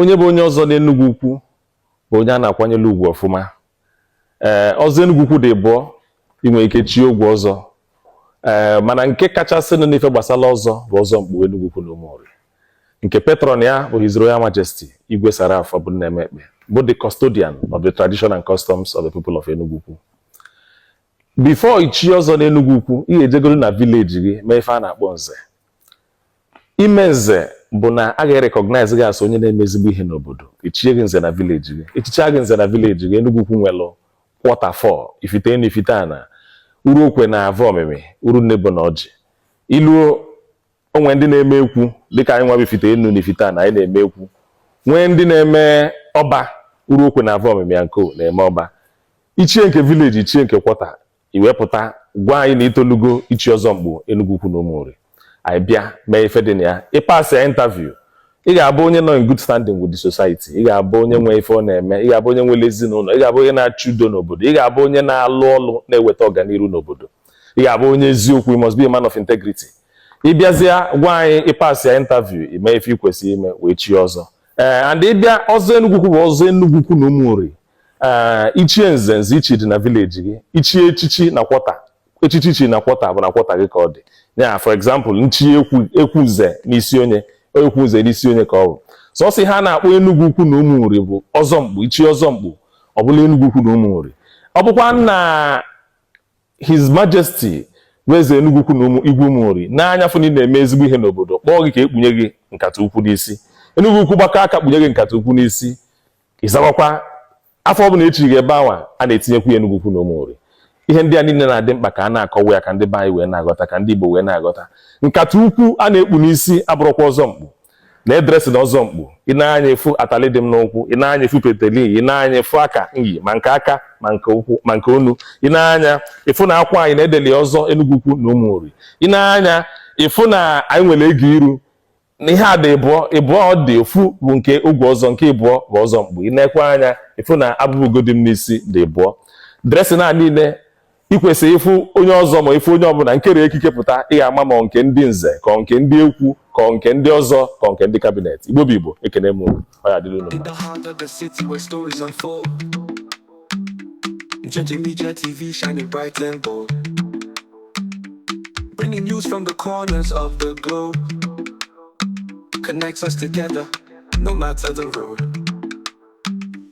onye bụ onye ọzọ n'Enugu Ukwu bụ onye a na-akwanyere ugwu ọfụma. Ọzọ Enugu Ukwu dị bụọ inwe ike chi ogwe ọzọ. Mana nke kachasị n'ife gbasara ọzọ bụ ọzọ mkpu Enugu Ukwu na Umuori. Nke patron ya bụ His Royal Majesty Igwe Sarafo bụ Nnemekpe, bụ the custodian of the tradition and customs of the people of Enugu Ukwu. Before ichi ọzọ n'Enugu Ukwu, ị ga-ejegoro na village gị mee ife a na-akpọ nze. Ime nze bụ na a ga-recognize gị as onye na-eme ezigbo ihe n'obodo. Ichie gị nze na village gị. Echicha gị nze na village gị, Enugu Ukwu nwelu quarter 4, ifite enu ifite ana, uru okwe na avọ omimi, uru nnebo na ọjị. Iluo onwe ndị na-eme ekwu dịka anyị nwa bifite enu na ifite ana anyị na-eme ekwu. Nwee ndị na-eme ọba, uru okwe na avọ omimi yanko na-eme ọba. Ichie nke village, ichie nke quarter, iwepụta gwa anyị na itolugo ichi ọzọ mgbu Enugu Ukwu na Umuori. Anyị bịa mee ife dị na ya. Ị pass ya interview, ị ga-abụ onye nọ in good standing with the society. Ị ga-abụ onye nwe ife ọ na-eme. Ị ga-abụ onye nwere ezinụlọ. Ị ga-abụ onye na-achụ udo n'obodo. Ị ga-abụ onye na-alụ ọlụ na-eweta ọganiru n'obodo. Ị ga-abụ onye eziokwu. You must be a man of integrity. Ị bịazịa gwa anyị, ị pass ya interview, ị mee ife ị kwesịrị ime wee chi ọzọ. And ị bịa ọzọ Enugu Ukwu bụ ọzọ Enugu Ukwu na Umuori. Ichie nze ichi dị na village gị. Ichie echichi na kwọta. Echichi chi na kwọta bụ na kwọta gị ka ọ dị. Yeah, for example, nchi ekwu nze n'isi onye, ekwu nze n'isi onye ka ọ bụ. So si ha na-akpọ Enugu Ukwu na Umuori bụ ọzọ mkpu, ichi ọzọ mkpu, ọ bụla Enugu Ukwu na Umuori. Ọ bụkwa na His Majesty weze Enugu Ukwu na Igwe Umuori n'anya fụ na na-eme ezigbo ihe n'obodo, kpọọ gị ka ekpunye gị nkata ukwu n'isi. Enugu Ukwu gbaka aka kpunye gị nkata ukwu n'isi. Ịzawakwa afọ ọbụla echi gị ebe awa a na-etinyekwu Enugu Ukwu na Umuori. Ihe ndị a niile na-adị mkpa ka a na-akọwa ya ka ndị be anyị wee na-aghọta, ka ndị Igbo wee na-aghọta. Nkata ukwu a na-ekpu n'isi abụrụkwa ọzọ mkpu. Na edresi na ọzọ mkpu. Ị na-anya efu atali dị m n'ụkwụ, ị na-anya efu peteli, ị na-anya efu aka nyi, ma nke aka, ma nke ụkwụ, ma nke onu. Ị na-anya efu na akwa anyị na-edeli ọzọ Enugu Ukwu na Umuori. Ị na-anya efu na anyị nwere ego iru. Na ihe a dị ịbụọ ọ dị ofu bụ nke ogwe ọzọ, nke ịbụọ bụ ọzọ mkpu. Ị na-ekwe anya efu na abụbụgodi m n'isi dị ịbụọ. Dresi na niile ikwesị ịfụ onye ọzọ ma ịfụ onye ọbụla nkere ekike pụta, ị ga-ama ma nke ndị nze ka nke ndị ekwu ka nke ndị ọzọ ka nke ndị kabinet. Igbo bụ Igbo, ekene m ọ ya dịrị unu. Bringing news from the corners of the globe, connects us together no matter the road.